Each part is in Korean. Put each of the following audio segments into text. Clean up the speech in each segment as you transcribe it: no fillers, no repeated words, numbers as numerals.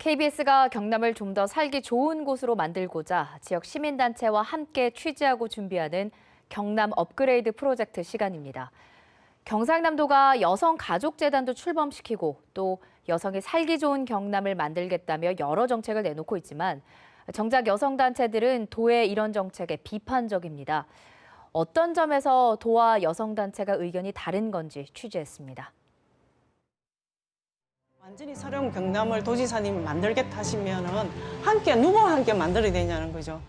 KBS가 경남을 좀 더 살기 좋은 곳으로 만들고자 지역 시민단체와 함께 취재하고 준비하는 경남 업그레이드 프로젝트 시간입니다. 경상남도가 여성가족재단도 출범시키고 또 여성이 살기 좋은 경남을 만들겠다며 여러 정책을 내놓고 있지만 정작 여성단체들은 도의 이런 정책에 비판적입니다. 어떤 점에서 도와 여성단체가 의견이 다른 건지 취재했습니다. 완전히 새로운 경남을 도지사님이 만들겠다 하시면은 누구와 함께 만들어야 되냐는 거죠.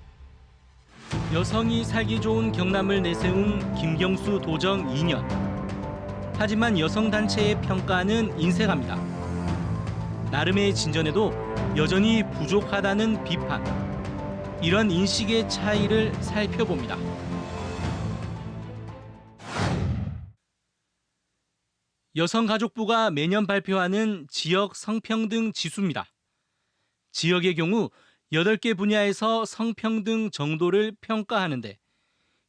여성이 살기 좋은 경남을 내세운 김경수 도정 2년. 하지만 여성단체의 평가는 인색합니다. 나름의 진전에도 여전히 부족하다는 비판. 이런 인식의 차이를 살펴봅니다. 여성가족부가 매년 발표하는 지역 성평등 지수입니다. 지역의 경우 8개 분야에서 성평등 정도를 평가하는데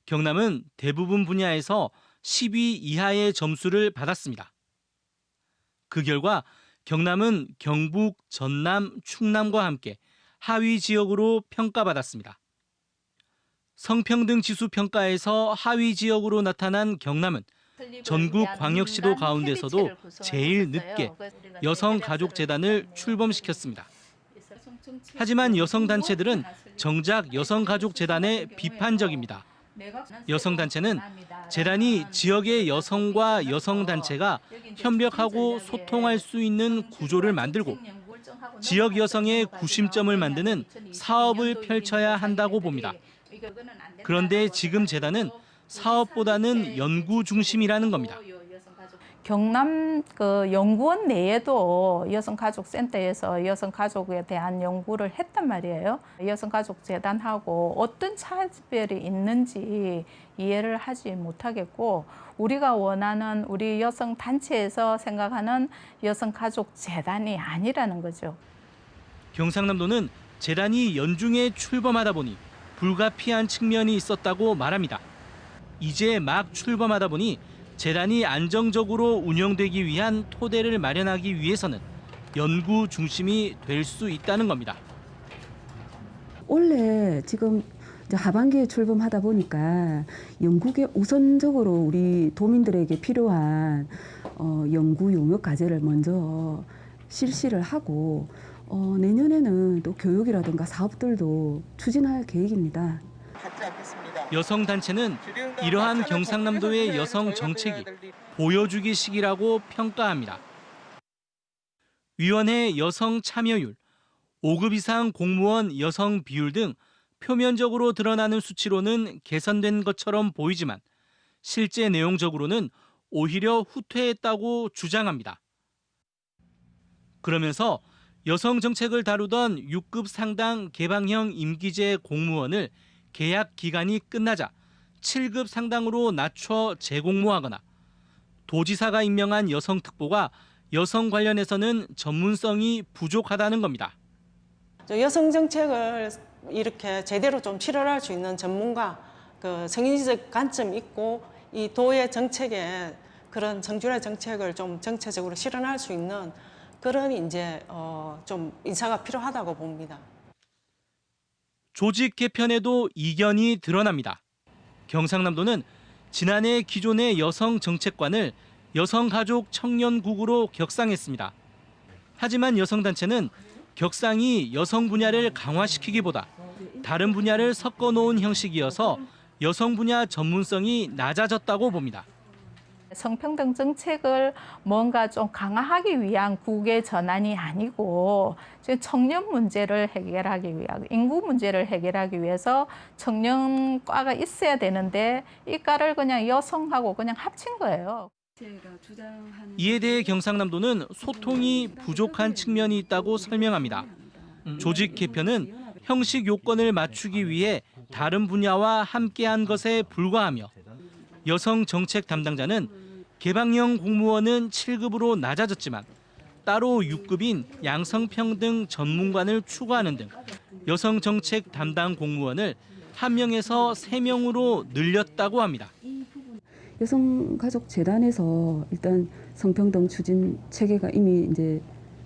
경남은 대부분 분야에서 10위 이하의 점수를 받았습니다. 그 결과 경남은 경북, 전남, 충남과 함께 하위 지역으로 평가받았습니다. 성평등 지수 평가에서 하위 지역으로 나타난 경남은 전국 광역시도 가운데서도 제일 늦게 여성가족재단을 출범시켰습니다. 하지만 여성단체들은 정작 여성가족재단에 비판적입니다. 여성단체는 재단이 지역의 여성과 여성단체가 협력하고 소통할 수 있는 구조를 만들고 지역 여성의 구심점을 만드는 사업을 펼쳐야 한다고 봅니다. 그런데 지금 재단은 사업보다는 연구 중심이라는 겁니다. 경남 연구원 내에도 여성가족센터에서 여성가족에 대한 연구를 했단 말이에요. 여성가족재단하고 어떤 차별이 있는지 이해를 하지 못하겠고 우리가 원하는 우리 여성단체에서 생각하는 여성가족재단이 아니라는 거죠. 경상남도는 재단이 연중에 출범하다 보니 불가피한 측면이 있었다고 말합니다. 이제 막 출범하다 보니 재단이 안정적으로 운영되기 위한 토대를 마련하기 위해서는 연구 중심이 될 수 있다는 겁니다. 원래 지금 하반기에 출범하다 보니까 연구에 우선적으로 우리 도민들에게 필요한 연구 용역 과제를 먼저 실시를 하고 내년에는 또 교육이라든가 사업들도 추진할 계획입니다. 여성단체는 이러한 경상남도의 여성 정책이 보여주기식이라고 평가합니다. 위원회 여성 참여율, 5급 이상 공무원 여성 비율 등 표면적으로 드러나는 수치로는 개선된 것처럼 보이지만 실제 내용적으로는 오히려 후퇴했다고 주장합니다. 그러면서 여성 정책을 다루던 6급 상당 개방형 임기제 공무원을 계약 기간이 끝나자 7급 상당으로 낮춰 재공모하거나 도지사가 임명한 여성특보가 여성 관련해서는 전문성이 부족하다는 겁니다. 여성 정책을 이렇게 제대로 좀 실현할 수 있는 전문가, 성인지적 관점이 있고 이 도의 정책에 그런 정준의 정책을 좀 정체적으로 실현할 수 있는 그런 좀 인사가 필요하다고 봅니다. 조직 개편에도 이견이 드러납니다. 경상남도는 지난해 기존의 여성 정책관을 여성가족 청년국으로 격상했습니다. 하지만 여성단체는 격상이 여성 분야를 강화시키기보다 다른 분야를 섞어놓은 형식이어서 여성 분야 전문성이 낮아졌다고 봅니다. 성평등 정책을 뭔가 좀 강화하기 위한 국의 전환이 아니고 지금 청년 문제를 해결하기 위하고 인구 문제를 해결하기 위해서 청년과가 있어야 되는데 이 과를 그냥 여성하고 그냥 합친 거예요. 이에 대해 경상남도는 소통이 부족한 측면이 있다고 설명합니다. 조직 개편은 형식 요건을 맞추기 위해 다른 분야와 함께한 것에 불과하며 여성 정책 담당자는 개방형 공무원은 7급으로 낮아졌지만 따로 6급인 양성평등 전문관을 추가하는 등 여성 정책 담당 공무원을 1명에서 3명으로 늘렸다고 합니다. 여성가족재단에서 일단 성평등 추진 체계가 이미 이제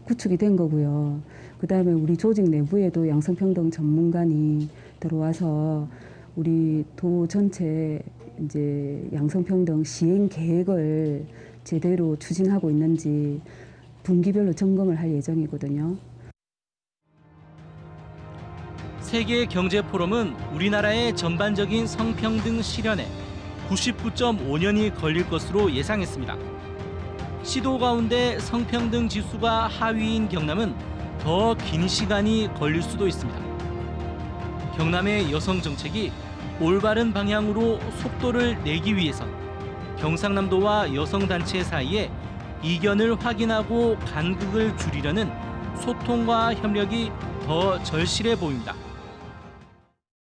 구축이 된 거고요. 그다음에 우리 조직 내부에도 양성평등 전문관이 들어와서 우리 도 전체 이제 양성평등 시행 계획을 제대로 추진하고 있는지 분기별로 점검을 할 예정이거든요. 세계 경제 포럼은 우리나라의 전반적인 성평등 실현에 99.5년이 걸릴 것으로 예상했습니다. 시도 가운데 성평등 지수가 하위인 경남은 더 긴 시간이 걸릴 수도 있습니다. 경남의 여성 정책이 올바른 방향으로 속도를 내기 위해선 경상남도와 여성단체 사이에 이견을 확인하고 간극을 줄이려는 소통과 협력이 더 절실해 보입니다.